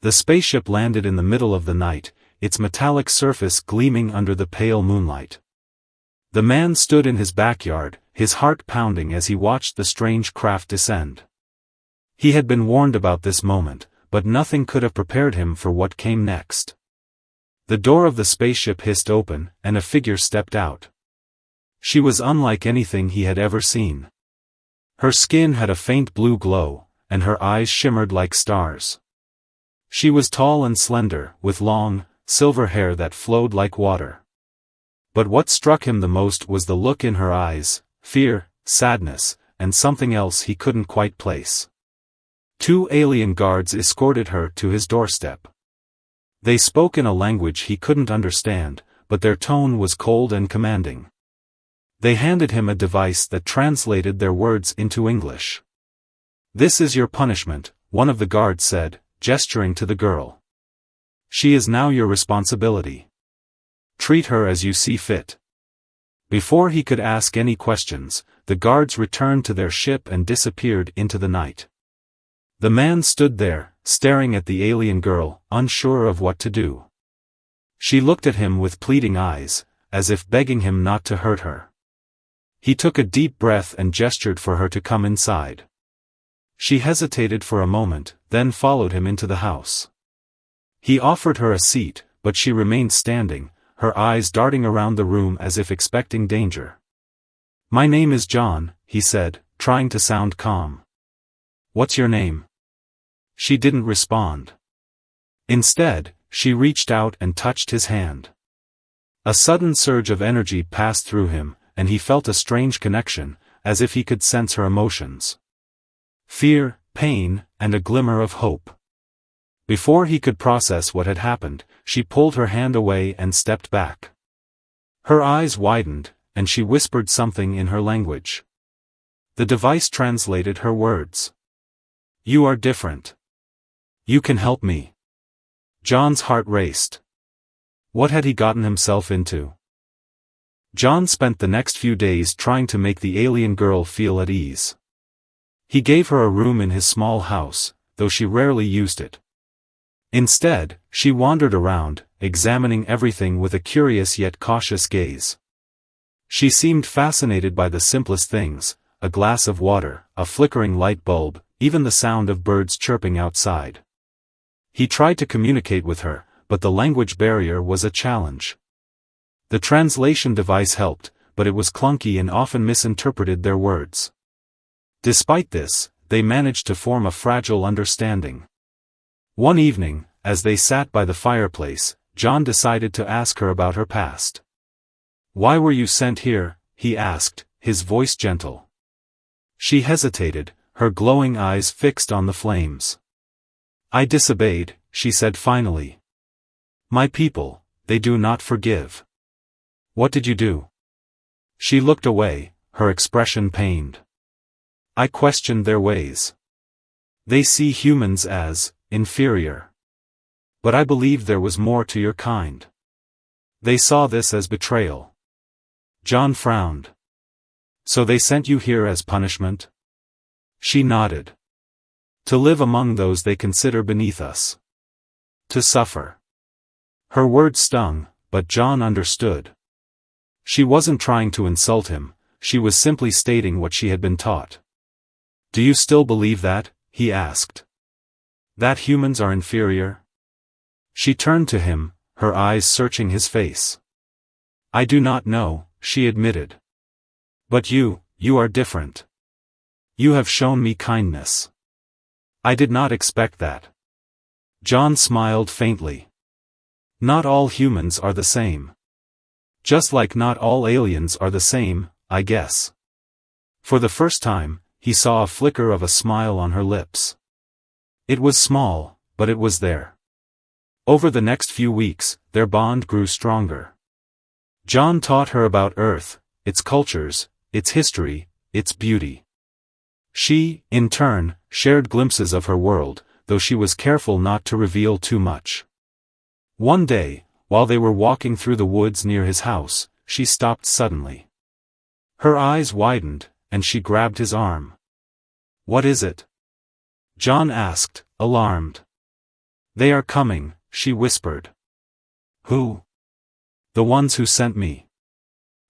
The spaceship landed in the middle of the night, its metallic surface gleaming under the pale moonlight. The man stood in his backyard, his heart pounding as he watched the strange craft descend. He had been warned about this moment, but nothing could have prepared him for what came next. The door of the spaceship hissed open, and a figure stepped out. She was unlike anything he had ever seen. Her skin had a faint blue glow, and her eyes shimmered like stars. She was tall and slender, with long, silver hair that flowed like water. But what struck him the most was the look in her eyes, fear, sadness, and something else he couldn't quite place. 2 alien guards escorted her to his doorstep. They spoke in a language he couldn't understand, but their tone was cold and commanding. They handed him a device that translated their words into English. "This is your punishment," one of the guards said, gesturing to the girl. "She is now your responsibility. Treat her as you see fit." Before he could ask any questions, the guards returned to their ship and disappeared into the night. The man stood there, staring at the alien girl, unsure of what to do. She looked at him with pleading eyes, as if begging him not to hurt her. He took a deep breath and gestured for her to come inside. She hesitated for a moment, then followed him into the house. He offered her a seat, but she remained standing, her eyes darting around the room as if expecting danger. "My name is John," he said, trying to sound calm. "What's your name?" She didn't respond. Instead, she reached out and touched his hand. A sudden surge of energy passed through him, and he felt a strange connection, as if he could sense her emotions. Fear, pain, and a glimmer of hope. Before he could process what had happened, she pulled her hand away and stepped back. Her eyes widened, and she whispered something in her language. The device translated her words. "You are different. You can help me." John's heart raced. What had he gotten himself into? John spent the next few days trying to make the alien girl feel at ease. He gave her a room in his small house, though she rarely used it. Instead, she wandered around, examining everything with a curious yet cautious gaze. She seemed fascinated by the simplest things, a glass of water, a flickering light bulb, even the sound of birds chirping outside. He tried to communicate with her, but the language barrier was a challenge. The translation device helped, but it was clunky and often misinterpreted their words. Despite this, they managed to form a fragile understanding. One evening, as they sat by the fireplace, John decided to ask her about her past. "Why were you sent here?" he asked, his voice gentle. She hesitated, her glowing eyes fixed on the flames. "I disobeyed," she said finally. "My people, they do not forgive." "What did you do?" She looked away, her expression pained. "I questioned their ways. They see humans as inferior. But I believed there was more to your kind. They saw this as betrayal." John frowned. "So they sent you here as punishment?" She nodded. "To live among those they consider beneath us. To suffer." Her words stung, but John understood. She wasn't trying to insult him, she was simply stating what she had been taught. "Do you still believe that?" he asked. "That humans are inferior?" She turned to him, her eyes searching his face. "I do not know," she admitted. "But you are different. You have shown me kindness. I did not expect that." John smiled faintly. "Not all humans are the same. Just like not all aliens are the same, I guess." For the first time, he saw a flicker of a smile on her lips. It was small, but it was there. Over the next few weeks, their bond grew stronger. John taught her about Earth, its cultures, its history, its beauty. She, in turn, shared glimpses of her world, though she was careful not to reveal too much. One day, while they were walking through the woods near his house, she stopped suddenly. Her eyes widened, and she grabbed his arm. "What is it?" John asked, alarmed. They are coming, she whispered. Who? The ones who sent me.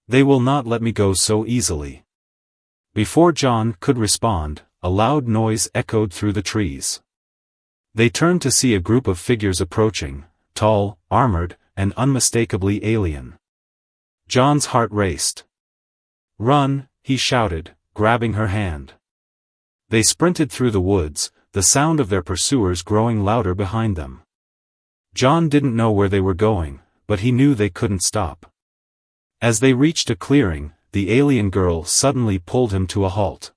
They will not let me go so easily. Before John could respond, a loud noise echoed through the trees. They turned to see a group of figures approaching, tall, armored, and unmistakably alien. John's heart raced. Run, he shouted, grabbing her hand. They sprinted through the woods, the sound of their pursuers growing louder behind them. John didn't know where they were going, but he knew they couldn't stop. As they reached a clearing, the alien girl suddenly pulled him to a halt.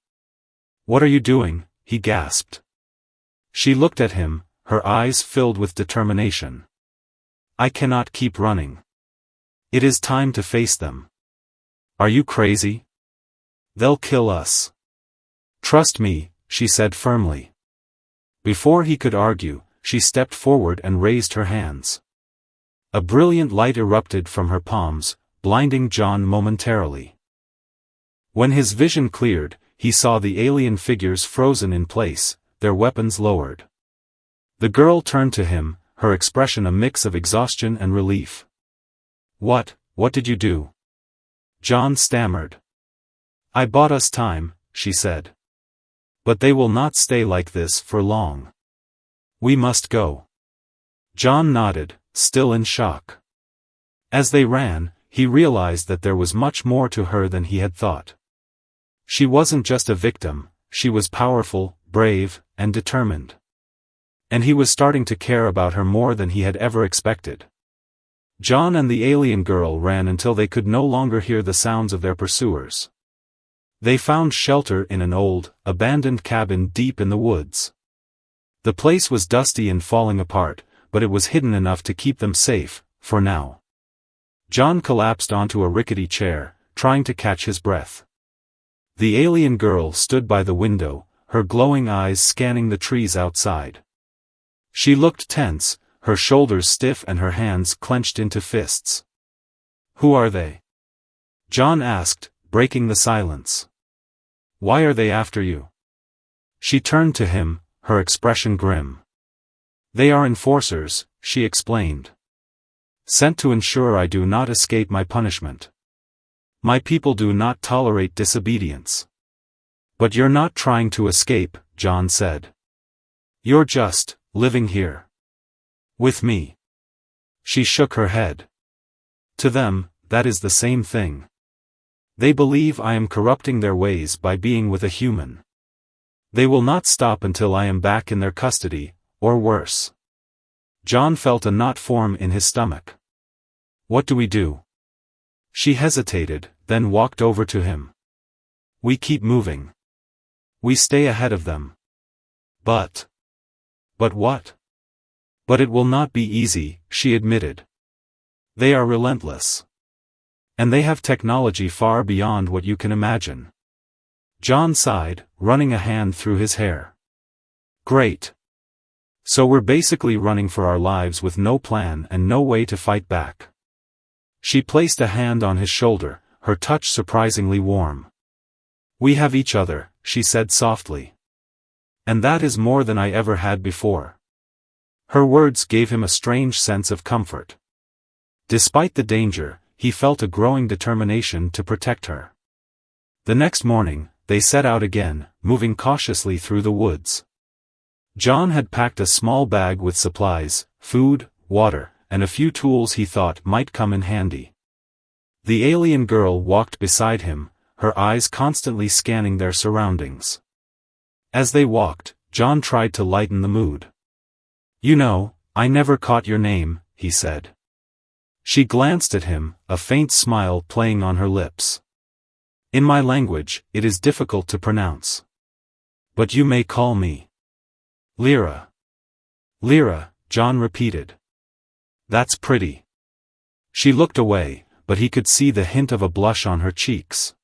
What are you doing? He gasped. She looked at him, her eyes filled with determination. I cannot keep running. It is time to face them. Are you crazy? They'll kill us. Trust me, she said firmly. Before he could argue, she stepped forward and raised her hands. A brilliant light erupted from her palms, blinding John momentarily. When his vision cleared, he saw the alien figures frozen in place, their weapons lowered. The girl turned to him, her expression a mix of exhaustion and relief. What did you do? John stammered. I bought us time, she said. But they will not stay like this for long. We must go. John nodded, still in shock. As they ran, he realized that there was much more to her than he had thought. She wasn't just a victim, she was powerful, brave, and determined. And he was starting to care about her more than he had ever expected. John and the alien girl ran until they could no longer hear the sounds of their pursuers. They found shelter in an old, abandoned cabin deep in the woods. The place was dusty and falling apart, but it was hidden enough to keep them safe, for now. John collapsed onto a rickety chair, trying to catch his breath. The alien girl stood by the window, her glowing eyes scanning the trees outside. She looked tense, her shoulders stiff and her hands clenched into fists. Who are they? John asked, breaking the silence. Why are they after you? She turned to him, her expression grim. They are enforcers, she explained. Sent to ensure I do not escape my punishment. My people do not tolerate disobedience. But you're not trying to escape, John said. You're just living here. With me. She shook her head. To them, that is the same thing. They believe I am corrupting their ways by being with a human. They will not stop until I am back in their custody, or worse. John felt a knot form in his stomach. What do we do? She hesitated, then walked over to him. We keep moving. We stay ahead of them. But what? But it will not be easy, she admitted. They are relentless. And they have technology far beyond what you can imagine. John sighed, running a hand through his hair. Great. So we're basically running for our lives with no plan and no way to fight back. She placed a hand on his shoulder, her touch surprisingly warm. We have each other, she said softly. And that is more than I ever had before. Her words gave him a strange sense of comfort. Despite the danger, he felt a growing determination to protect her. The next morning, they set out again, moving cautiously through the woods. John had packed a small bag with supplies, food, water, and a few tools he thought might come in handy. The alien girl walked beside him, her eyes constantly scanning their surroundings. As they walked, John tried to lighten the mood. You know, I never caught your name, he said. She glanced at him, a faint smile playing on her lips. In my language, it is difficult to pronounce. But you may call me Lyra. Lyra, John repeated. That's pretty. She looked away, but he could see the hint of a blush on her cheeks.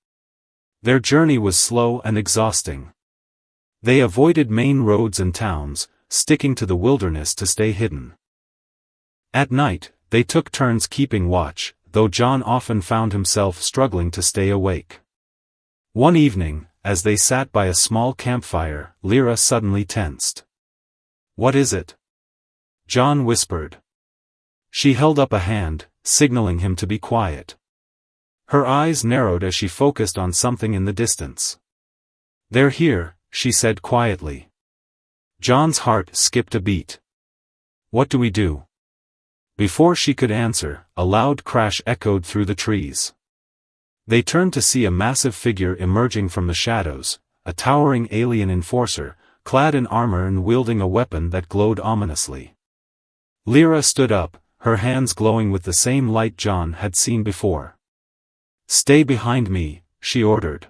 Their journey was slow and exhausting. They avoided main roads and towns, sticking to the wilderness to stay hidden. At night, they took turns keeping watch, though John often found himself struggling to stay awake. One evening, as they sat by a small campfire, Lyra suddenly tensed. What is it? John whispered. She held up a hand, signaling him to be quiet. Her eyes narrowed as she focused on something in the distance. "They're here," she said quietly. John's heart skipped a beat. "What do we do?" Before she could answer, a loud crash echoed through the trees. They turned to see a massive figure emerging from the shadows, a towering alien enforcer, clad in armor and wielding a weapon that glowed ominously. Lyra stood up, her hands glowing with the same light John had seen before. "Stay behind me," she ordered.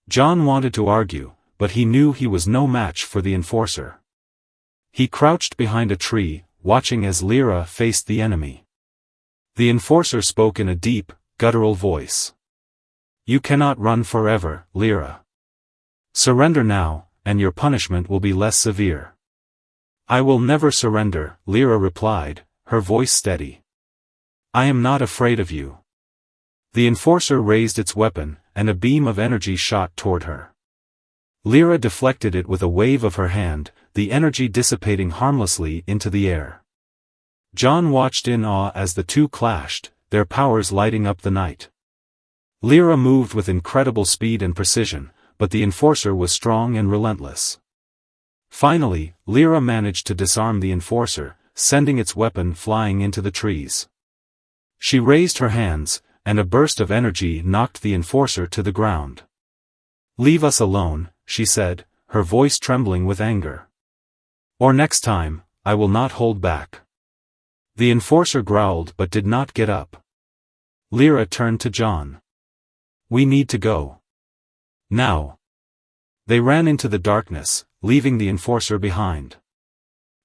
John wanted to argue, but he knew he was no match for the enforcer. He crouched behind a tree, watching as Lyra faced the enemy. The enforcer spoke in a deep, guttural voice. "You cannot run forever, Lyra. Surrender now, and your punishment will be less severe." "I will never surrender," Lyra replied, her voice steady. "I am not afraid of you." The enforcer raised its weapon, and a beam of energy shot toward her. Lyra deflected it with a wave of her hand, the energy dissipating harmlessly into the air. John watched in awe as the two clashed, their powers lighting up the night. Lyra moved with incredible speed and precision, but the enforcer was strong and relentless. Finally, Lyra managed to disarm the enforcer, sending its weapon flying into the trees. She raised her hands, and a burst of energy knocked the enforcer to the ground. "Leave us alone," she said, her voice trembling with anger. "Or next time, I will not hold back." The enforcer growled but did not get up. Lyra turned to John. "We need to go. Now." They ran into the darkness, leaving the enforcer behind.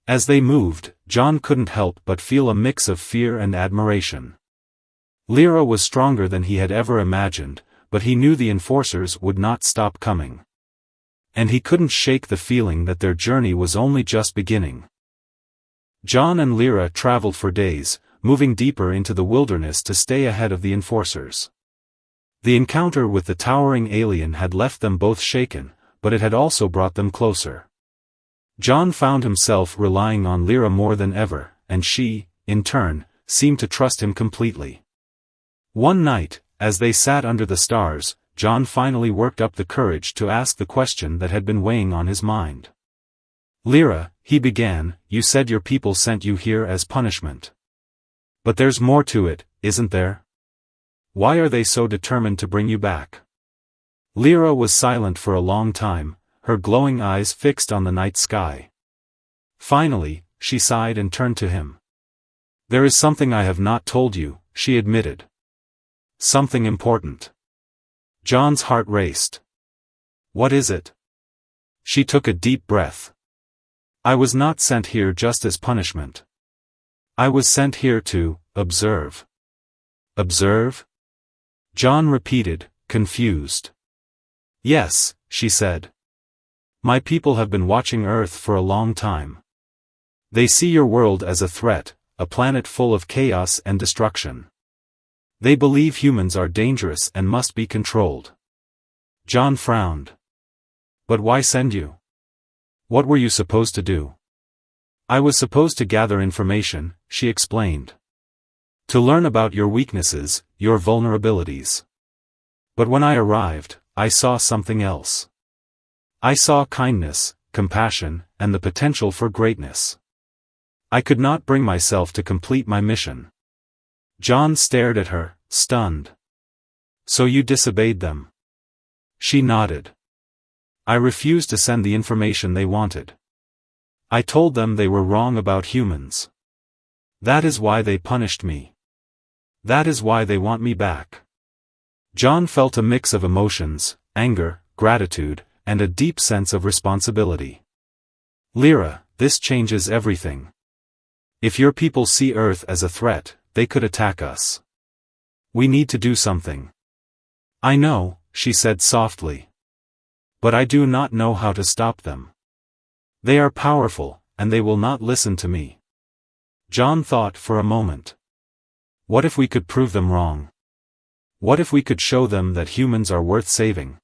As they moved, John couldn't help but feel a mix of fear and admiration. Lyra was stronger than he had ever imagined, but he knew the enforcers would not stop coming. And he couldn't shake the feeling that their journey was only just beginning. John and Lyra traveled for days, moving deeper into the wilderness to stay ahead of the enforcers. The encounter with the towering alien had left them both shaken, but it had also brought them closer. John found himself relying on Lyra more than ever, and she, in turn, seemed to trust him completely. One night, as they sat under the stars, John finally worked up the courage to ask the question that had been weighing on his mind. "Lyra," he began, "you said your people sent you here as punishment. But there's more to it, isn't there? Why are they so determined to bring you back?" Lyra was silent for a long time, her glowing eyes fixed on the night sky. Finally, she sighed and turned to him. "There is something I have not told you," she admitted. "Something important." John's heart raced. "What is it?" She took a deep breath. "I was not sent here just as punishment. I was sent here to observe." "Observe?" John repeated, confused. "Yes," she said. "My people have been watching Earth for a long time. They see your world as a threat, a planet full of chaos and destruction. They believe humans are dangerous and must be controlled." John frowned. "But why send you? What were you supposed to do?" "I was supposed to gather information," she explained. "To learn about your weaknesses, your vulnerabilities. But when I arrived, I saw something else. I saw kindness, compassion, and the potential for greatness. I could not bring myself to complete my mission." John stared at her, stunned. "So you disobeyed them?" She nodded. "I refused to send the information they wanted. I told them they were wrong about humans. That is why they punished me. That is why they want me back." John felt a mix of emotions, anger, gratitude, and a deep sense of responsibility. "Lyra, this changes everything. If your people see Earth as a threat, they could attack us. We need to do something." "I know," she said softly. "But I do not know how to stop them. They are powerful, and they will not listen to me." John thought for a moment. What if we could prove them wrong? What if we could show them that humans are worth saving?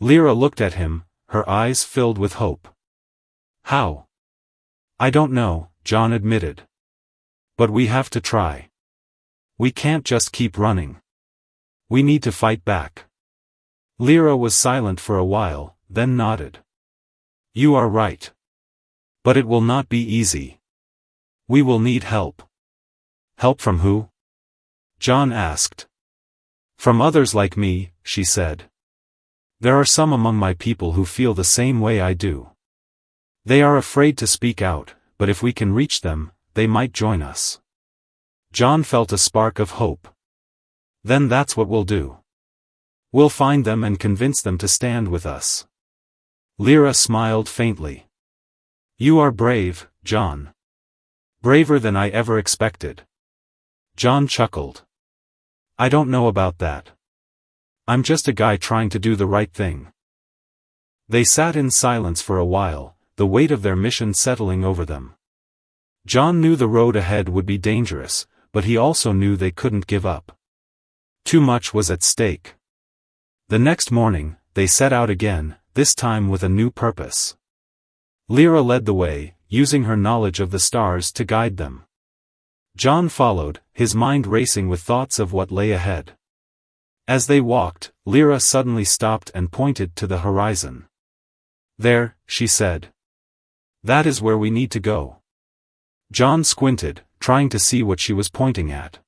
Lyra looked at him, her eyes filled with hope. "How?" "I don't know," John admitted. But we have to try. We can't just keep running. We need to fight back. Lyra was silent for a while, then nodded. You are right. But it will not be easy. We will need help. Help from who? John asked. From others like me, she said. There are some among my people who feel the same way I do. They are afraid to speak out, but if we can reach them, they might join us. John felt a spark of hope. Then that's what we'll do. We'll find them and convince them to stand with us. Lyra smiled faintly. You are brave, John. Braver than I ever expected. John chuckled. I don't know about that. I'm just a guy trying to do the right thing. They sat in silence for a while, the weight of their mission settling over them. John knew the road ahead would be dangerous, but he also knew they couldn't give up. Too much was at stake. The next morning, they set out again, this time with a new purpose. Lyra led the way, using her knowledge of the stars to guide them. John followed, his mind racing with thoughts of what lay ahead. As they walked, Lyra suddenly stopped and pointed to the horizon. There, she said. That is where we need to go. John squinted, trying to see what she was pointing at.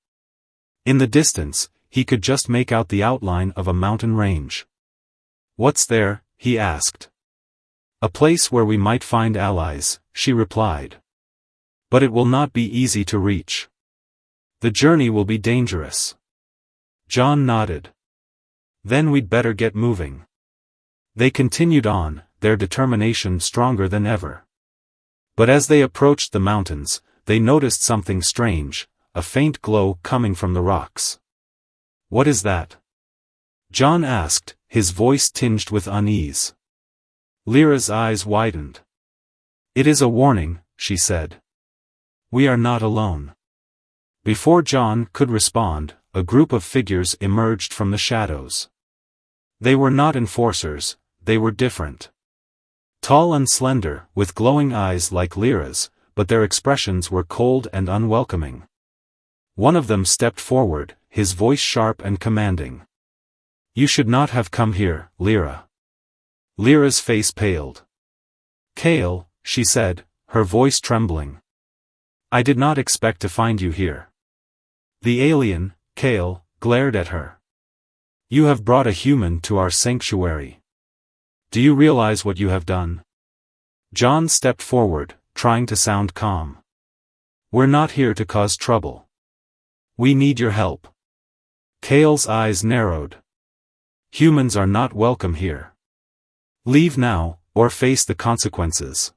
In the distance, he could just make out the outline of a mountain range. What's there? He asked. A place where we might find allies, she replied. But it will not be easy to reach. The journey will be dangerous. John nodded. Then we'd better get moving. They continued on, their determination stronger than ever. But as they approached the mountains, they noticed something strange, a faint glow coming from the rocks. What is that? John asked, his voice tinged with unease. Lyra's eyes widened. It is a warning, she said. We are not alone. Before John could respond, a group of figures emerged from the shadows. They were not enforcers, they were different. Tall and slender, with glowing eyes like Lyra's, but their expressions were cold and unwelcoming. One of them stepped forward, his voice sharp and commanding. You should not have come here, Lyra. Lyra's face paled. Kale, she said, her voice trembling. I did not expect to find you here. The alien, Kale, glared at her. You have brought a human to our sanctuary. Do you realize what you have done? John stepped forward, trying to sound calm. We're not here to cause trouble. We need your help. Kale's eyes narrowed. Humans are not welcome here. Leave now, or face the consequences.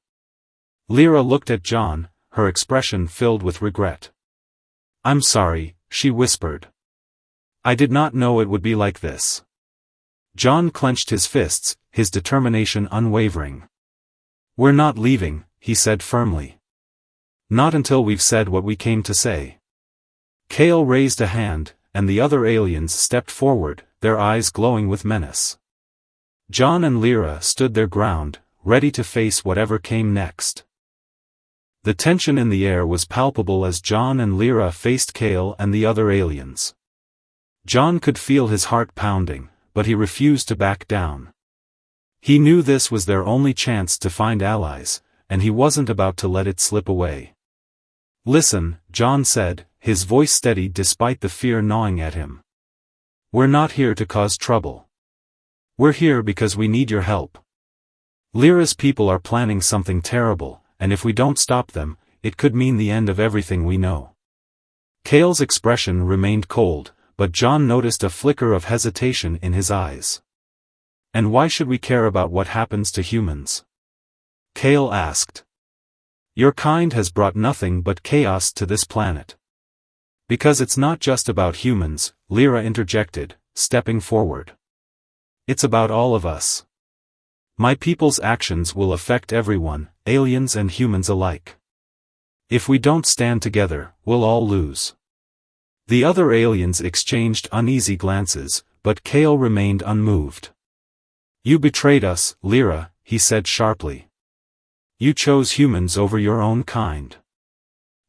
Lyra looked at John, her expression filled with regret. I'm sorry, she whispered. I did not know it would be like this. John clenched his fists, his determination unwavering. We're not leaving, he said firmly. Not until we've said what we came to say. Kale raised a hand, and the other aliens stepped forward, their eyes glowing with menace. John and Lyra stood their ground, ready to face whatever came next. The tension in the air was palpable as John and Lyra faced Kale and the other aliens. John could feel his heart pounding, but he refused to back down. He knew this was their only chance to find allies, and he wasn't about to let it slip away. Listen, John said, his voice steady despite the fear gnawing at him. We're not here to cause trouble. We're here because we need your help. Lyra's people are planning something terrible, and if we don't stop them, it could mean the end of everything we know. Kale's expression remained cold, but John noticed a flicker of hesitation in his eyes. And why should we care about what happens to humans? Kale asked. Your kind has brought nothing but chaos to this planet. Because it's not just about humans, Lyra interjected, stepping forward. It's about all of us. My people's actions will affect everyone, aliens and humans alike. If we don't stand together, we'll all lose. The other aliens exchanged uneasy glances, but Kale remained unmoved. You betrayed us, Lyra, he said sharply. You chose humans over your own kind.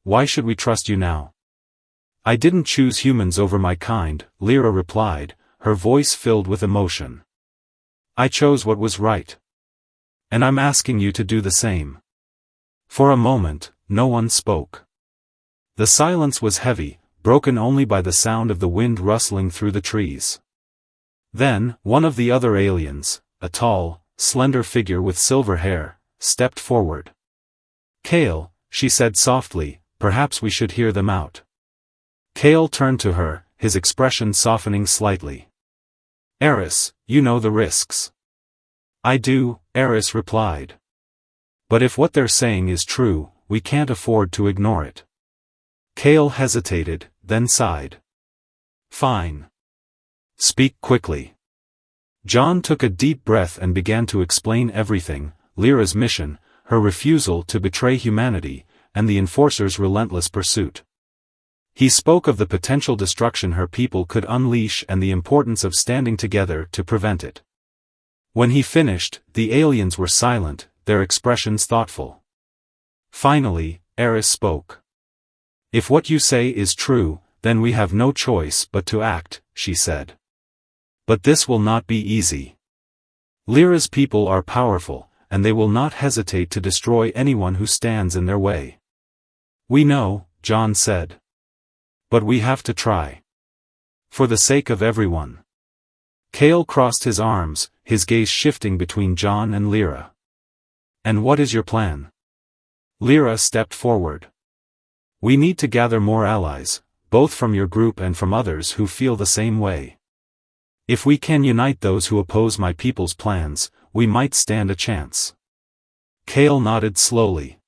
why should we trust you now? I didn't choose humans over my kind, Lyra replied, her voice filled with emotion. I chose what was right. And I'm asking you to do the same. For a moment, no one spoke. The silence was heavy, broken only by the sound of the wind rustling through the trees. Then, one of the other aliens, a tall, slender figure with silver hair, stepped forward. Kale, she said softly, perhaps we should hear them out. Kale turned to her, his expression softening slightly. Eris, you know the risks. I do, Eris replied. But if what they're saying is true, we can't afford to ignore it. Kale hesitated, then sighed. Fine. Speak quickly. John took a deep breath and began to explain everything, Lyra's mission, her refusal to betray humanity, and the Enforcer's relentless pursuit. He spoke of the potential destruction her people could unleash and the importance of standing together to prevent it. When he finished, the aliens were silent, their expressions thoughtful. Finally, Eris spoke. If what you say is true, then we have no choice but to act, she said. But this will not be easy. Lyra's people are powerful, and they will not hesitate to destroy anyone who stands in their way. We know, John said. But we have to try. For the sake of everyone. Kale crossed his arms, his gaze shifting between John and Lyra. And what is your plan? Lyra stepped forward. We need to gather more allies, both from your group and from others who feel the same way. If we can unite those who oppose my people's plans, we might stand a chance. Kale nodded slowly.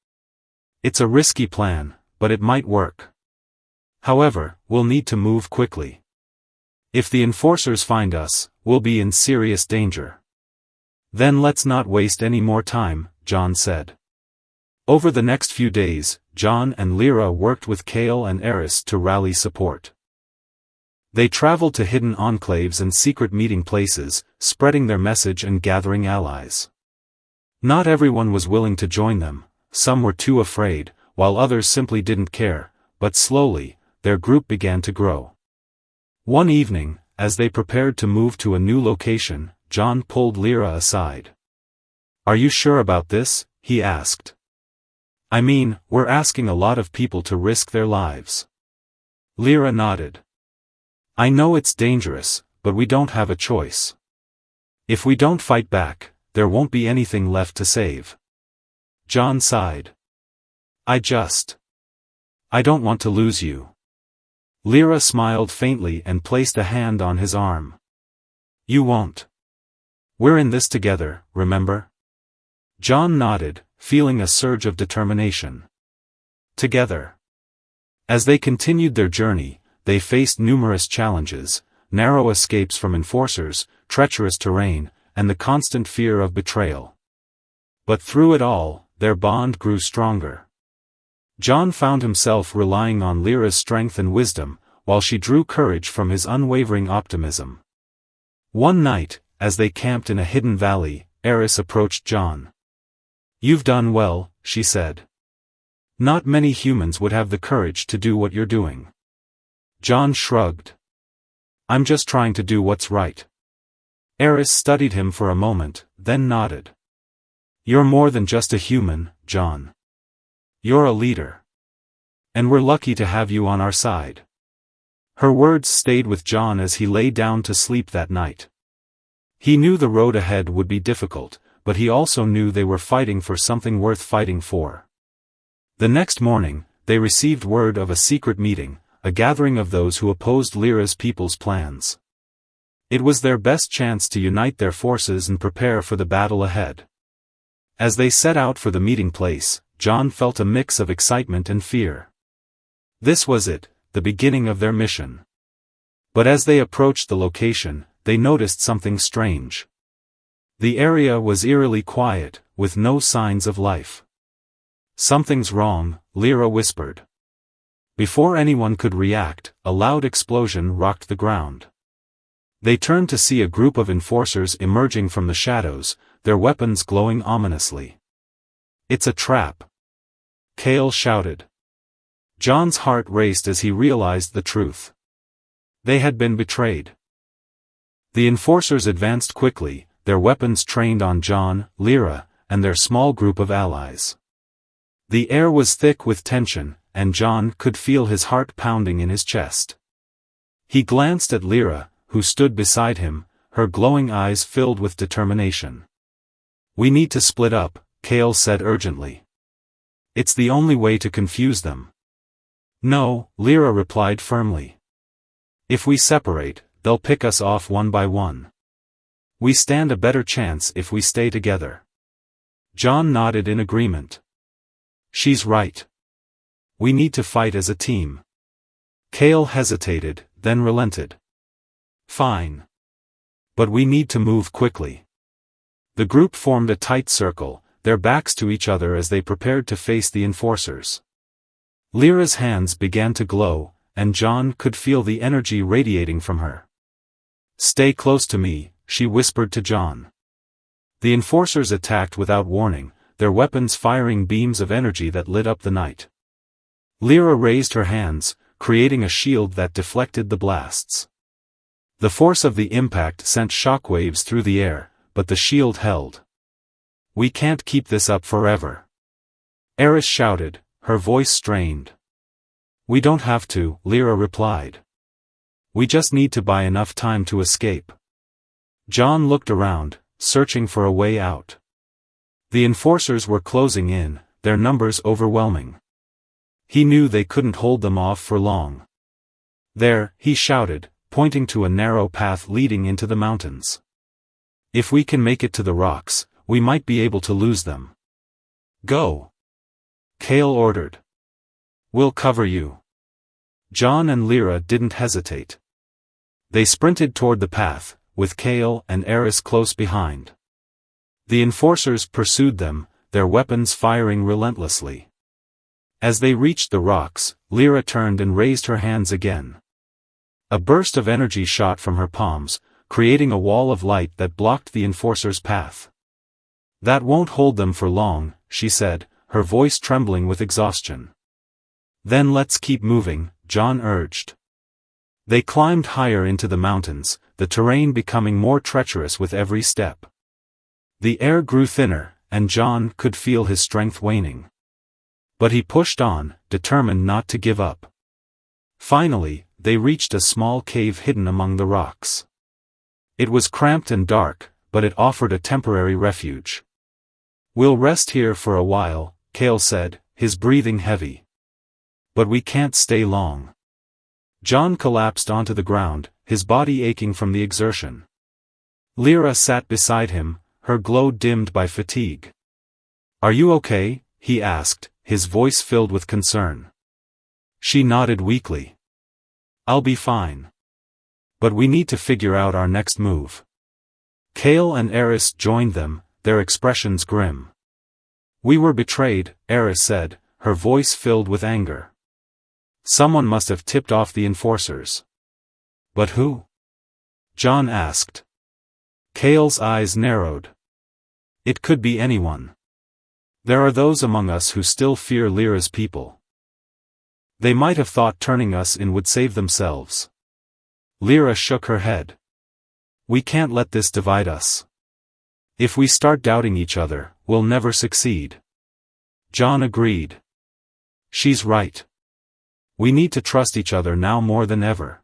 It's a risky plan, but it might work. However, we'll need to move quickly. If the Enforcers find us, we'll be in serious danger. Then let's not waste any more time, John said. Over the next few days, John and Lyra worked with Kale and Eris to rally support. They traveled to hidden enclaves and secret meeting places, spreading their message and gathering allies. Not everyone was willing to join them, some were too afraid, while others simply didn't care, but slowly, their group began to grow. One evening, as they prepared to move to a new location, John pulled Lyra aside. Are you sure about this? He asked. I mean, we're asking a lot of people to risk their lives. Lyra nodded. I know it's dangerous, but we don't have a choice. If we don't fight back, there won't be anything left to save. John sighed. I don't want to lose you. Lyra smiled faintly and placed a hand on his arm. You won't. We're in this together, remember? John nodded, feeling a surge of determination. Together. As they continued their journey, they faced numerous challenges, narrow escapes from Enforcers, treacherous terrain, and the constant fear of betrayal. But through it all, their bond grew stronger. John found himself relying on Lyra's strength and wisdom, while she drew courage from his unwavering optimism. One night, as they camped in a hidden valley, Eris approached John. You've done well, she said. Not many humans would have the courage to do what you're doing. John shrugged. I'm just trying to do what's right. Eris studied him for a moment, then nodded. You're more than just a human, John. You're a leader. And we're lucky to have you on our side. Her words stayed with John as he lay down to sleep that night. He knew the road ahead would be difficult, but he also knew they were fighting for something worth fighting for. The next morning, they received word of a secret meeting, a gathering of those who opposed Lyra's people's plans. It was their best chance to unite their forces and prepare for the battle ahead. As they set out for the meeting place, John felt a mix of excitement and fear. This was it, the beginning of their mission. But as they approached the location, they noticed something strange. The area was eerily quiet, with no signs of life. Something's wrong, Lyra whispered. Before anyone could react, a loud explosion rocked the ground. They turned to see a group of Enforcers emerging from the shadows, their weapons glowing ominously. It's a trap. Kale shouted. John's heart raced as he realized the truth. They had been betrayed. The enforcers advanced quickly, their weapons trained on John, Lyra, and their small group of allies. The air was thick with tension, and John could feel his heart pounding in his chest. He glanced at Lyra, who stood beside him, her glowing eyes filled with determination. "We need to split up," Kale said urgently. "It's the only way to confuse them." "No," Lyra replied firmly. "If we separate, they'll pick us off one by one. We stand a better chance if we stay together." John nodded in agreement. "She's right. We need to fight as a team." Kale hesitated, then relented. "Fine. But we need to move quickly." The group formed a tight circle, their backs to each other as they prepared to face the enforcers. Lyra's hands began to glow, and John could feel the energy radiating from her. "Stay close to me," she whispered to John. The enforcers attacked without warning, their weapons firing beams of energy that lit up the night. Lyra raised her hands, creating a shield that deflected the blasts. The force of the impact sent shockwaves through the air, but the shield held. "We can't keep this up forever," Eris shouted, her voice strained. "We don't have to," Lyra replied. "We just need to buy enough time to escape." John looked around, searching for a way out. The enforcers were closing in, their numbers overwhelming. He knew they couldn't hold them off for long. "There," he shouted, pointing to a narrow path leading into the mountains. "If we can make it to the rocks, we might be able to lose them." "Go," Kale ordered. "We'll cover you." John and Lyra didn't hesitate. They sprinted toward the path, with Kale and Eris close behind. The enforcers pursued them, their weapons firing relentlessly. As they reached the rocks, Lyra turned and raised her hands again. A burst of energy shot from her palms, creating a wall of light that blocked the enforcers' path. "That won't hold them for long," she said, her voice trembling with exhaustion. "Then let's keep moving," John urged. They climbed higher into the mountains, the terrain becoming more treacherous with every step. The air grew thinner, and John could feel his strength waning. But he pushed on, determined not to give up. Finally, they reached a small cave hidden among the rocks. It was cramped and dark, but it offered a temporary refuge. "We'll rest here for a while," Kale said, his breathing heavy. "But we can't stay long." John collapsed onto the ground, his body aching from the exertion. Lyra sat beside him, her glow dimmed by fatigue. "Are you okay?" he asked, his voice filled with concern. She nodded weakly. "I'll be fine. But we need to figure out our next move." Kale and Eris joined them, their expressions grim. "We were betrayed," Eris said, her voice filled with anger. "Someone must have tipped off the enforcers." "But who?" John asked. Kale's eyes narrowed. "It could be anyone. There are those among us who still fear Lyra's people. They might have thought turning us in would save themselves." Lyra shook her head. "We can't let this divide us. If we start doubting each other, we'll never succeed." John agreed. "She's right. We need to trust each other now more than ever."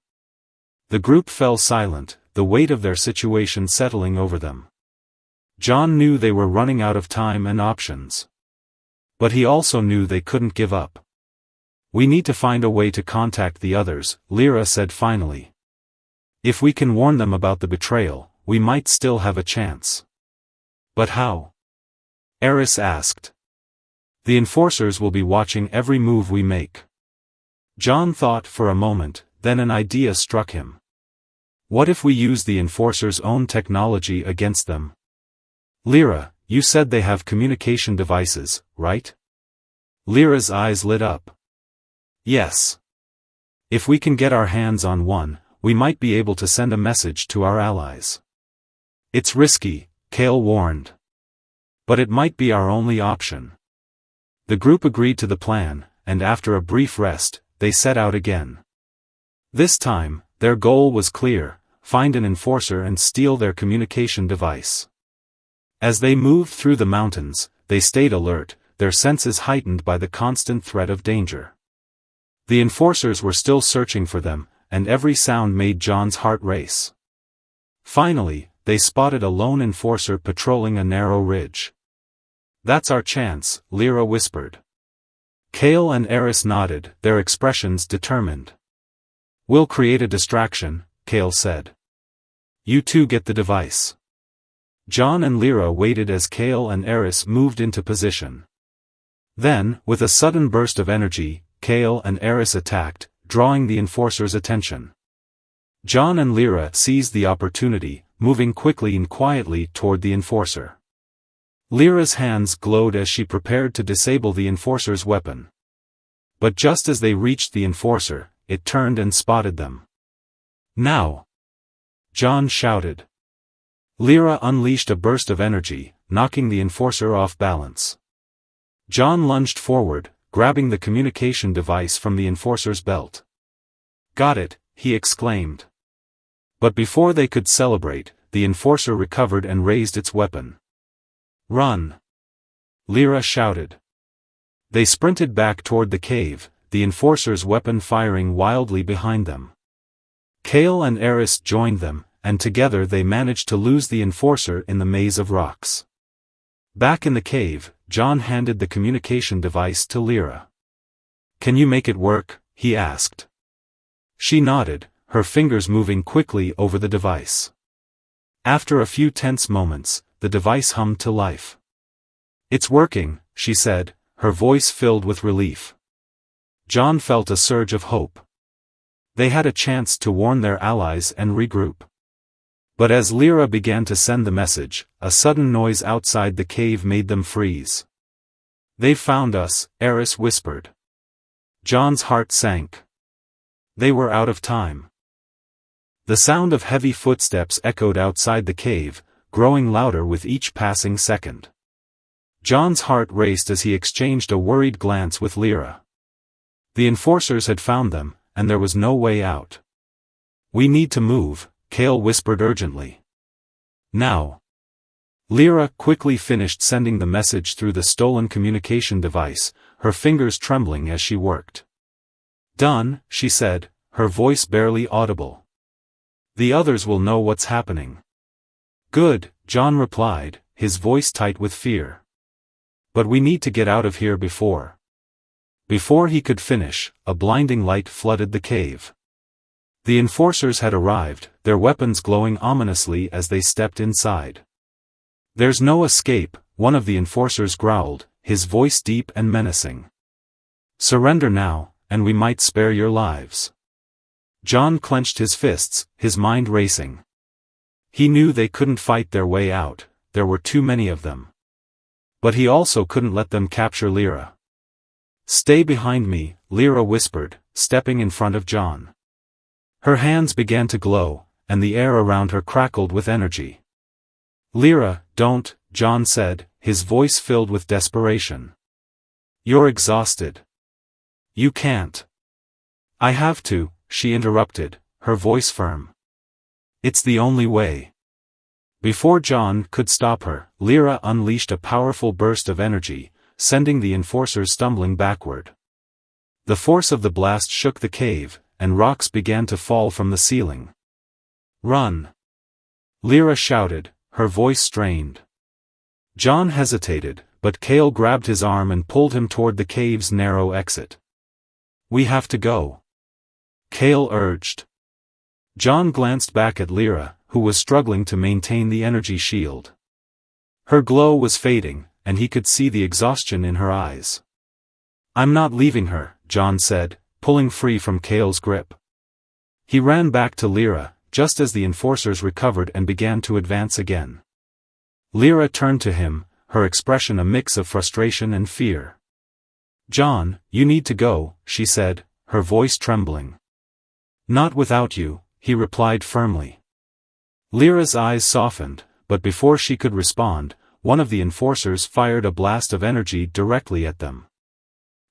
The group fell silent, the weight of their situation settling over them. John knew they were running out of time and options. But he also knew they couldn't give up. "We need to find a way to contact the others," Lyra said finally. "If we can warn them about the betrayal, we might still have a chance." "But how?" Eris asked. "The enforcers will be watching every move we make." John thought for a moment, then an idea struck him. "What if we use the enforcers' own technology against them?" "Lyra, you said they have communication devices, right?" Lyra's eyes lit up. "Yes. If we can get our hands on one, we might be able to send a message to our allies." "It's risky," Kale warned. "But it might be our only option." The group agreed to the plan, and after a brief rest, they set out again. This time, their goal was clear: find an enforcer and steal their communication device. As they moved through the mountains, they stayed alert, their senses heightened by the constant threat of danger. The enforcers were still searching for them, and every sound made John's heart race. Finally, they spotted a lone enforcer patrolling a narrow ridge. "That's our chance," Lyra whispered. Kale and Eris nodded, their expressions determined. "We'll create a distraction," Kale said. "You two get the device." John and Lyra waited as Kale and Eris moved into position. Then, with a sudden burst of energy, Kale and Eris attacked, drawing the enforcer's attention. John and Lyra seized the opportunity, moving quickly and quietly toward the enforcer. Lyra's hands glowed as she prepared to disable the enforcer's weapon. But just as they reached the enforcer, it turned and spotted them. "Now!" John shouted. Lyra unleashed a burst of energy, knocking the enforcer off balance. John lunged forward, grabbing the communication device from the enforcer's belt. "Got it," he exclaimed. But before they could celebrate, the enforcer recovered and raised its weapon. "Run!" Lyra shouted. They sprinted back toward the cave, the enforcer's weapon firing wildly behind them. Kale and Eris joined them, and together they managed to lose the enforcer in the maze of rocks. Back in the cave, John handed the communication device to Lyra. "Can you make it work?" he asked. She nodded, her fingers moving quickly over the device. After a few tense moments, the device hummed to life. "It's working," she said, her voice filled with relief. John felt a surge of hope. They had a chance to warn their allies and regroup. But as Lyra began to send the message, a sudden noise outside the cave made them freeze. "They've found us," Eris whispered. John's heart sank. They were out of time. The sound of heavy footsteps echoed outside the cave, growing louder with each passing second. John's heart raced as he exchanged a worried glance with Lyra. The enforcers had found them, and there was no way out. "We need to move," Kale whispered urgently. "Now." Lyra quickly finished sending the message through the stolen communication device, her fingers trembling as she worked. "Done," she said, her voice barely audible. "The others will know what's happening." "Good," John replied, his voice tight with fear. "But we need to get out of here before." Before he could finish, a blinding light flooded the cave. The enforcers had arrived, their weapons glowing ominously as they stepped inside. "There's no escape," one of the enforcers growled, his voice deep and menacing. "Surrender now, and we might spare your lives." John clenched his fists, his mind racing. He knew they couldn't fight their way out, there were too many of them. But he also couldn't let them capture Lyra. "Stay behind me," Lyra whispered, stepping in front of John. Her hands began to glow, and the air around her crackled with energy. "Lyra, don't," John said, his voice filled with desperation. "You're exhausted. You can't." "I have to," she interrupted, her voice firm. "It's the only way." Before John could stop her, Lyra unleashed a powerful burst of energy, sending the enforcers stumbling backward. The force of the blast shook the cave, and rocks began to fall from the ceiling. "Run!" Lyra shouted, her voice strained. John hesitated, but Kale grabbed his arm and pulled him toward the cave's narrow exit. "We have to go," Kale urged. John glanced back at Lyra, who was struggling to maintain the energy shield. Her glow was fading, and he could see the exhaustion in her eyes. "I'm not leaving her," John said, pulling free from Kale's grip. He ran back to Lyra, just as the enforcers recovered and began to advance again. Lyra turned to him, her expression a mix of frustration and fear. "John, you need to go," she said, her voice trembling. "Not without you," he replied firmly. Lyra's eyes softened, but before she could respond, one of the enforcers fired a blast of energy directly at them.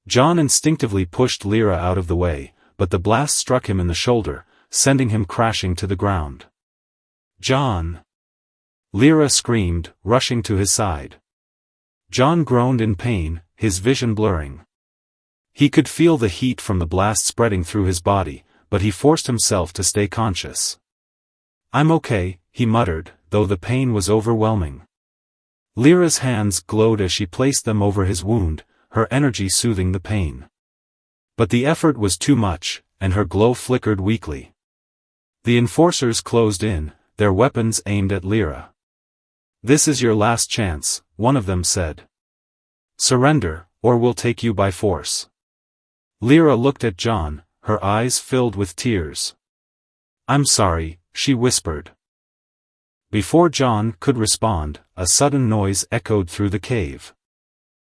John instinctively pushed Lyra out of the way, but the blast struck him in the shoulder, sending him crashing to the ground. "John!" Lyra screamed, rushing to his side. John groaned in pain, his vision blurring. He could feel the heat from the blast spreading through his body, but he forced himself to stay conscious. "I'm okay," he muttered, though the pain was overwhelming. Lyra's hands glowed as she placed them over his wound, her energy soothing the pain. But the effort was too much, and her glow flickered weakly. The enforcers closed in, their weapons aimed at Lyra. "This is your last chance," one of them said. "Surrender, or we'll take you by force." Lyra looked at John, her eyes filled with tears. "I'm sorry," she whispered. Before John could respond, a sudden noise echoed through the cave.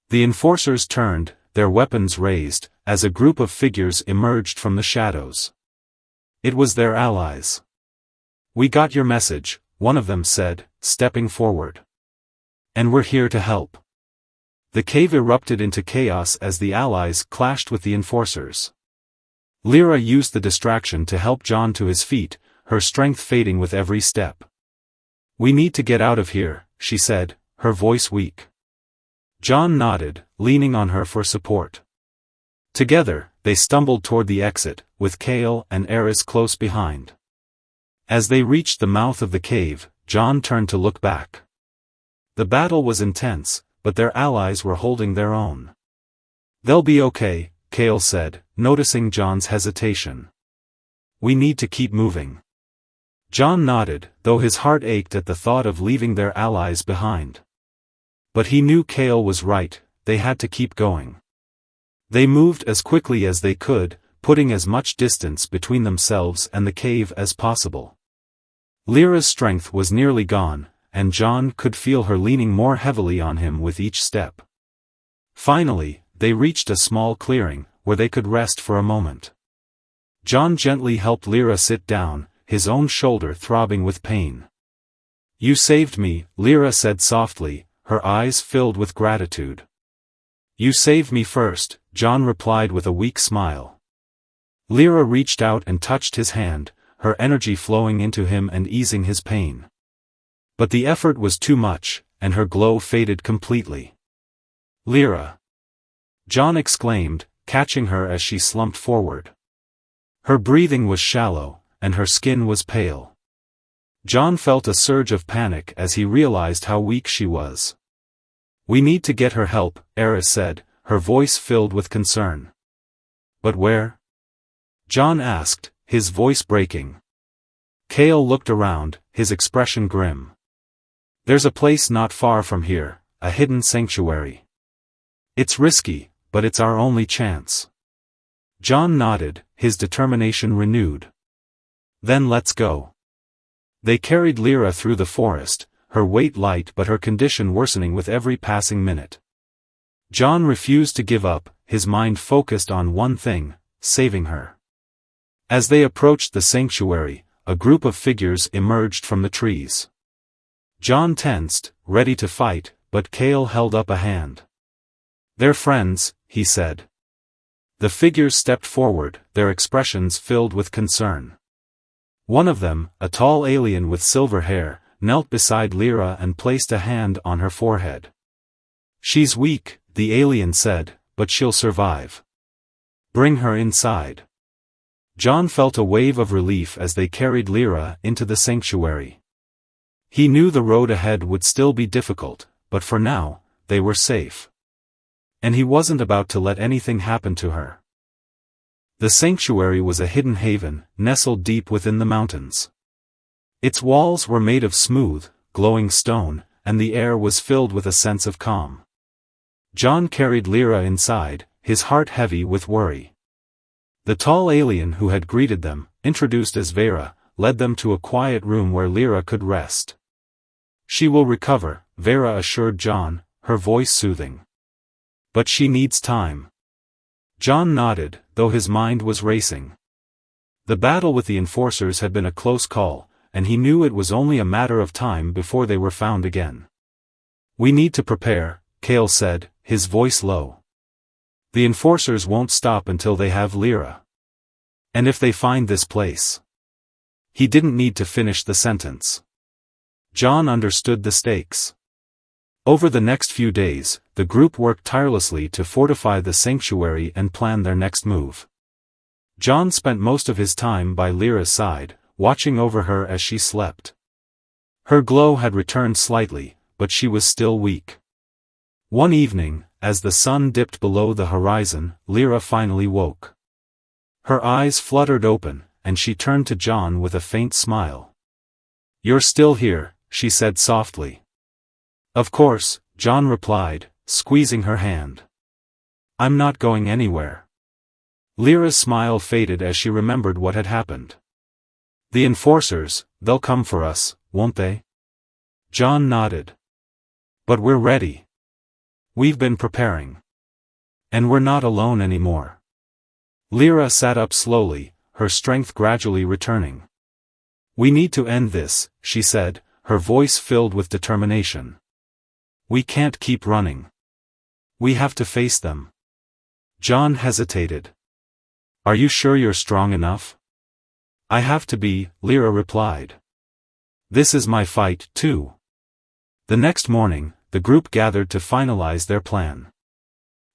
The enforcers turned, their weapons raised, as a group of figures emerged from the shadows. It was their allies. "We got your message," one of them said, stepping forward. "And we're here to help." The cave erupted into chaos as the allies clashed with the enforcers. Lyra used the distraction to help John to his feet, her strength fading with every step. "We need to get out of here," she said, her voice weak. John nodded, leaning on her for support. Together, they stumbled toward the exit, with Kale and Eris close behind. As they reached the mouth of the cave, John turned to look back. The battle was intense, but their allies were holding their own. "They'll be okay," Kale said, noticing John's hesitation. "We need to keep moving." John nodded, though his heart ached at the thought of leaving their allies behind. But he knew Kale was right, they had to keep going. They moved as quickly as they could, putting as much distance between themselves and the cave as possible. Lyra's strength was nearly gone, and John could feel her leaning more heavily on him with each step. Finally, they reached a small clearing, where they could rest for a moment. John gently helped Lyra sit down, his own shoulder throbbing with pain. "You saved me," Lyra said softly, her eyes filled with gratitude. "You saved me first," John replied with a weak smile. Lyra reached out and touched his hand, her energy flowing into him and easing his pain. But the effort was too much, and her glow faded completely. "Lyra!" John exclaimed, catching her as she slumped forward. Her breathing was shallow, and her skin was pale. John felt a surge of panic as he realized how weak she was. "We need to get her help," Eris said, her voice filled with concern. "But where?" John asked, his voice breaking. Kale looked around, his expression grim. "There's a place not far from here, a hidden sanctuary. It's risky, but it's our only chance." John nodded, his determination renewed. "Then let's go." They carried Lyra through the forest, her weight light but her condition worsening with every passing minute. John refused to give up, his mind focused on one thing, saving her. As they approached the sanctuary, a group of figures emerged from the trees. John tensed, ready to fight, but Kale held up a hand. "They're friends," he said. The figures stepped forward, their expressions filled with concern. One of them, a tall alien with silver hair, knelt beside Lyra and placed a hand on her forehead. "She's weak," the alien said, "but she'll survive. Bring her inside." John felt a wave of relief as they carried Lyra into the sanctuary. He knew the road ahead would still be difficult, but for now, they were safe. And he wasn't about to let anything happen to her. The sanctuary was a hidden haven, nestled deep within the mountains. Its walls were made of smooth, glowing stone, and the air was filled with a sense of calm. John carried Lyra inside, his heart heavy with worry. The tall alien who had greeted them, introduced as Vera, led them to a quiet room where Lyra could rest. "She will recover," Vera assured John, her voice soothing. "But she needs time." John nodded, though his mind was racing. The battle with the enforcers had been a close call, and he knew it was only a matter of time before they were found again. "We need to prepare," Kale said, his voice low. The enforcers won't stop until they have Lyra. And if they find this place. He didn't need to finish the sentence. John understood the stakes. Over the next few days, the group worked tirelessly to fortify the sanctuary and plan their next move. John spent most of his time by Lyra's side, watching over her as she slept. Her glow had returned slightly, but she was still weak. One evening, as the sun dipped below the horizon, Lyra finally woke. Her eyes fluttered open, and she turned to John with a faint smile. "You're still here," she said softly. "Of course," John replied, squeezing her hand. "I'm not going anywhere." Lyra's smile faded as she remembered what had happened. "The enforcers, they'll come for us, won't they?" John nodded. "But we're ready. We've been preparing. And we're not alone anymore." Lyra sat up slowly, her strength gradually returning. "We need to end this," she said, her voice filled with determination. "We can't keep running. We have to face them." John hesitated. "Are you sure you're strong enough?" "I have to be," Lyra replied. "This is my fight, too." The next morning, the group gathered to finalize their plan.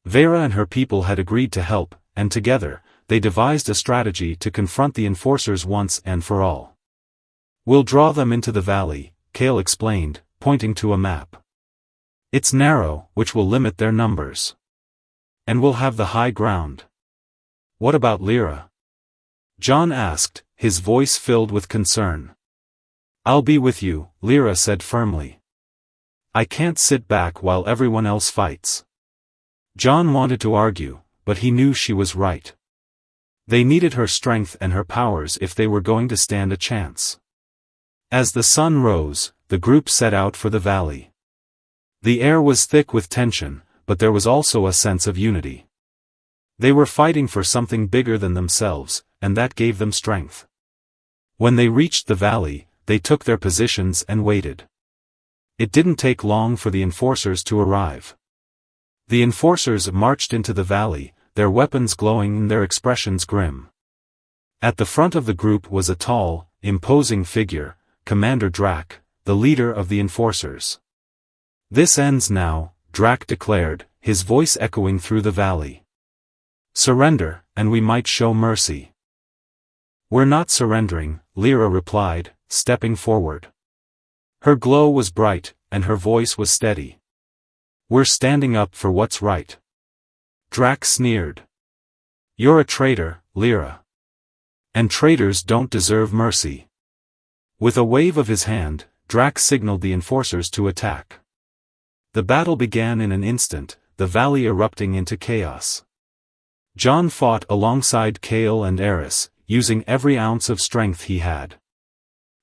Vera and her people had agreed to help, and together, they devised a strategy to confront the enforcers once and for all. "We'll draw them into the valley," Kale explained, pointing to a map. "It's narrow, which will limit their numbers. And we'll have the high ground." "What about Lyra?" John asked, his voice filled with concern. "I'll be with you," Lyra said firmly. "I can't sit back while everyone else fights." John wanted to argue, but he knew she was right. They needed her strength and her powers if they were going to stand a chance. As the sun rose, the group set out for the valley. The air was thick with tension, but there was also a sense of unity. They were fighting for something bigger than themselves, and that gave them strength. When they reached the valley, they took their positions and waited. It didn't take long for the enforcers to arrive. The enforcers marched into the valley, their weapons glowing and their expressions grim. At the front of the group was a tall, imposing figure, Commander Drac, the leader of the enforcers. "This ends now," Drac declared, his voice echoing through the valley. "Surrender, and we might show mercy." "We're not surrendering," Lyra replied, stepping forward. Her glow was bright, and her voice was steady. "We're standing up for what's right." Drac sneered. "You're a traitor, Lyra. And traitors don't deserve mercy." With a wave of his hand, Drac signaled the enforcers to attack. The battle began in an instant, the valley erupting into chaos. John fought alongside Kale and Eris, using every ounce of strength he had.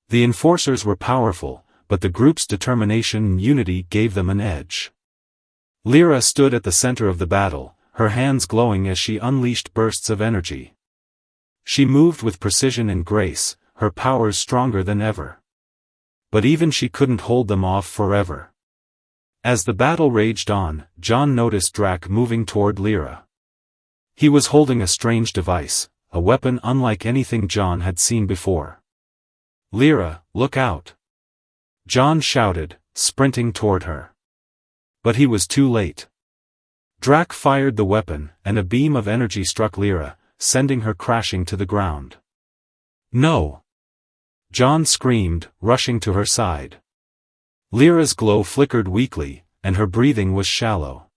The enforcers were powerful, but the group's determination and unity gave them an edge. Lyra stood at the center of the battle, her hands glowing as she unleashed bursts of energy. She moved with precision and grace, her powers stronger than ever. But even she couldn't hold them off forever. As the battle raged on, John noticed Drac moving toward Lyra. He was holding a strange device, a weapon unlike anything John had seen before. "Lyra, look out!" John shouted, sprinting toward her. But he was too late. Drac fired the weapon, and a beam of energy struck Lyra, sending her crashing to the ground. "No!" John screamed, rushing to her side. Lyra's glow flickered weakly, and her breathing was shallow.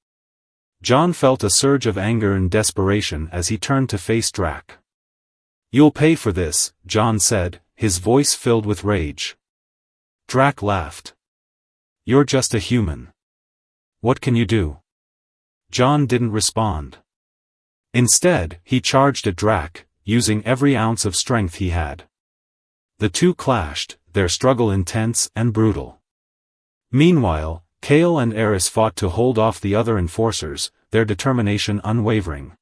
John felt a surge of anger and desperation as he turned to face Drac. "You'll pay for this," John said, his voice filled with rage. Drac laughed. "You're just a human. What can you do?" John didn't respond. Instead, he charged at Drac, using every ounce of strength he had. The two clashed, their struggle intense and brutal. Meanwhile, Kale and Eris fought to hold off the other enforcers, their determination unwavering.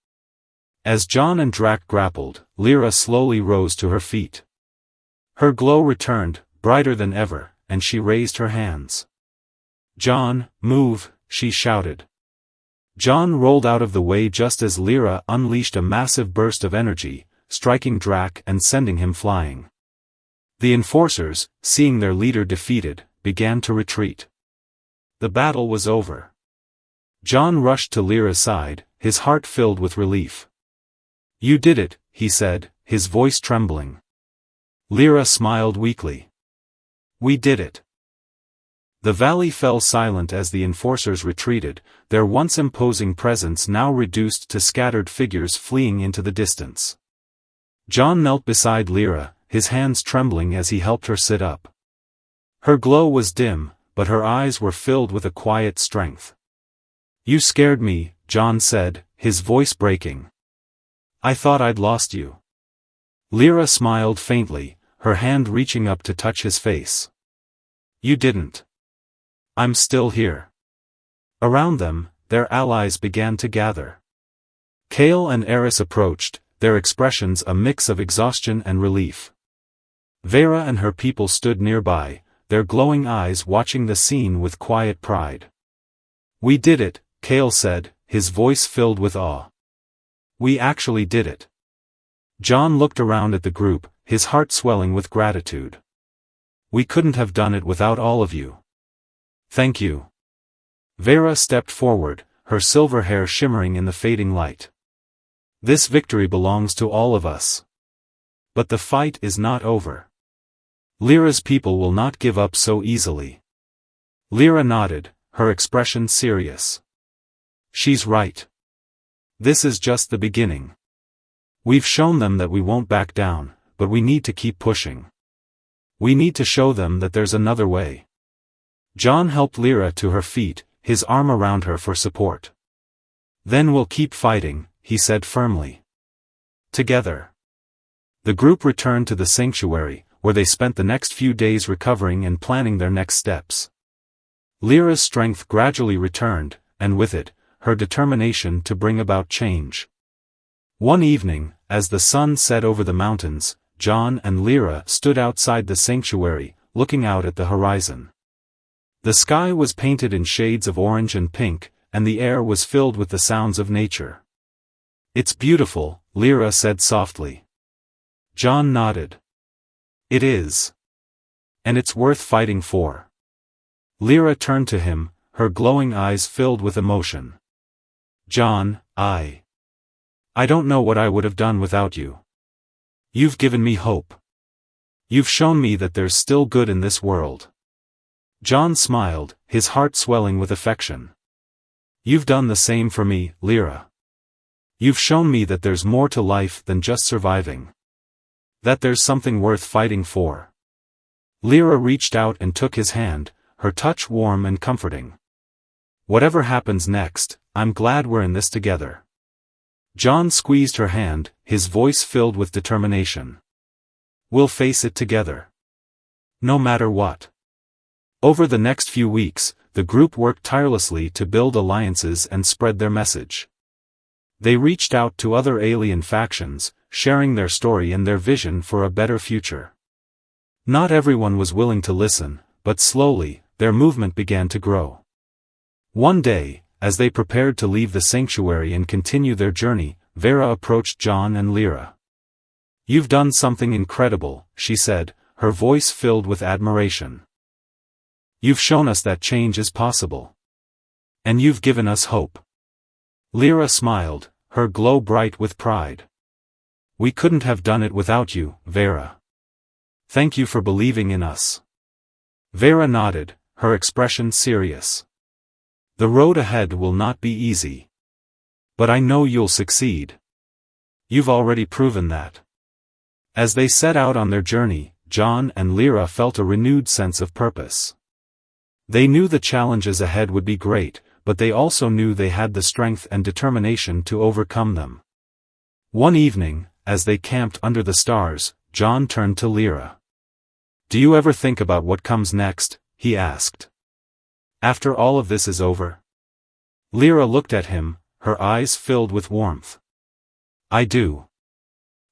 As John and Drac grappled, Lyra slowly rose to her feet. Her glow returned, brighter than ever, and she raised her hands. "John, move," she shouted. John rolled out of the way just as Lyra unleashed a massive burst of energy, striking Drac and sending him flying. The enforcers, seeing their leader defeated, began to retreat. The battle was over. John rushed to Lyra's side, his heart filled with relief. "You did it," he said, his voice trembling. Lyra smiled weakly. "We did it." The valley fell silent as the enforcers retreated, their once imposing presence now reduced to scattered figures fleeing into the distance. John knelt beside Lyra, his hands trembling as he helped her sit up. Her glow was dim, but her eyes were filled with a quiet strength. "You scared me," John said, his voice breaking. "I thought I'd lost you." Lyra smiled faintly, her hand reaching up to touch his face. "You didn't. I'm still here." Around them, their allies began to gather. Kale and Eris approached, their expressions a mix of exhaustion and relief. Vera and her people stood nearby, their glowing eyes watching the scene with quiet pride. "We did it," Kale said, his voice filled with awe. "We actually did it." John looked around at the group, his heart swelling with gratitude. "We couldn't have done it without all of you. Thank you." Vera stepped forward, her silver hair shimmering in the fading light. "This victory belongs to all of us. But the fight is not over. Lyra's people will not give up so easily." Lyra nodded, her expression serious. "She's right. This is just the beginning. We've shown them that we won't back down, but we need to keep pushing. We need to show them that there's another way." John helped Lyra to her feet, his arm around her for support. "Then we'll keep fighting," he said firmly. Together. The group returned to the sanctuary, where they spent the next few days recovering and planning their next steps. Lyra's strength gradually returned, and with it, her determination to bring about change. One evening, as the sun set over the mountains, John and Lyra stood outside the sanctuary, looking out at the horizon. The sky was painted in shades of orange and pink, and the air was filled with the sounds of nature. "It's beautiful," Lyra said softly. John nodded. "It is. And it's worth fighting for." Lyra turned to him, her glowing eyes filled with emotion. "John, I don't know what I would have done without you. You've given me hope. You've shown me that there's still good in this world." John smiled, his heart swelling with affection. "You've done the same for me, Lyra. You've shown me that there's more to life than just surviving. That there's something worth fighting for." Lyra reached out and took his hand, her touch warm and comforting. "Whatever happens next, I'm glad we're in this together." John squeezed her hand, his voice filled with determination. "We'll face it together. No matter what." Over the next few weeks, the group worked tirelessly to build alliances and spread their message. They reached out to other alien factions, sharing their story and their vision for a better future. Not everyone was willing to listen, but slowly, their movement began to grow. One day, as they prepared to leave the sanctuary and continue their journey, Vera approached John and Lyra. "You've done something incredible," she said, her voice filled with admiration. "You've shown us that change is possible. And you've given us hope." Lyra smiled, her glow bright with pride. "We couldn't have done it without you, Vera. Thank you for believing in us." Vera nodded, her expression serious. "The road ahead will not be easy. But I know you'll succeed. You've already proven that." As they set out on their journey, John and Lyra felt a renewed sense of purpose. They knew the challenges ahead would be great, but they also knew they had the strength and determination to overcome them. One evening, as they camped under the stars, John turned to Lyra. "Do you ever think about what comes next?" he asked. "After all of this is over?" Lyra looked at him, her eyes filled with warmth. "I do.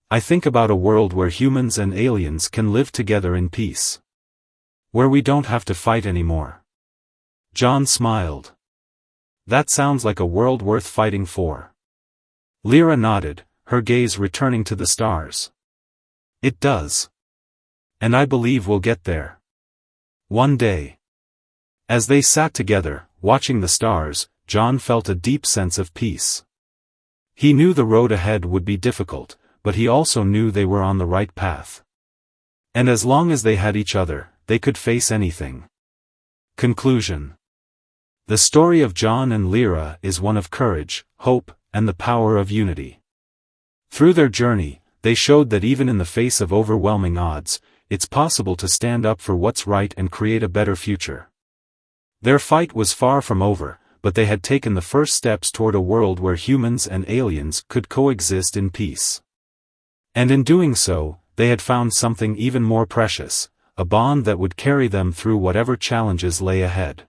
I think about a world where humans and aliens can live together in peace. Where we don't have to fight anymore." John smiled. That sounds like a world worth fighting for. Lyra nodded, her gaze returning to the stars. It does. And I believe we'll get there. One day. As they sat together, watching the stars, John felt a deep sense of peace. He knew the road ahead would be difficult, but he also knew they were on the right path. And as long as they had each other, they could face anything. Conclusion. The story of John and Lyra is one of courage, hope, and the power of unity. Through their journey, they showed that even in the face of overwhelming odds, it's possible to stand up for what's right and create a better future. Their fight was far from over, but they had taken the first steps toward a world where humans and aliens could coexist in peace. And in doing so, they had found something even more precious, a bond that would carry them through whatever challenges lay ahead.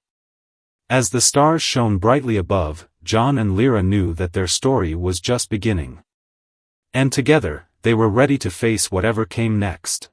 As the stars shone brightly above, John and Lyra knew that their story was just beginning. And together, they were ready to face whatever came next.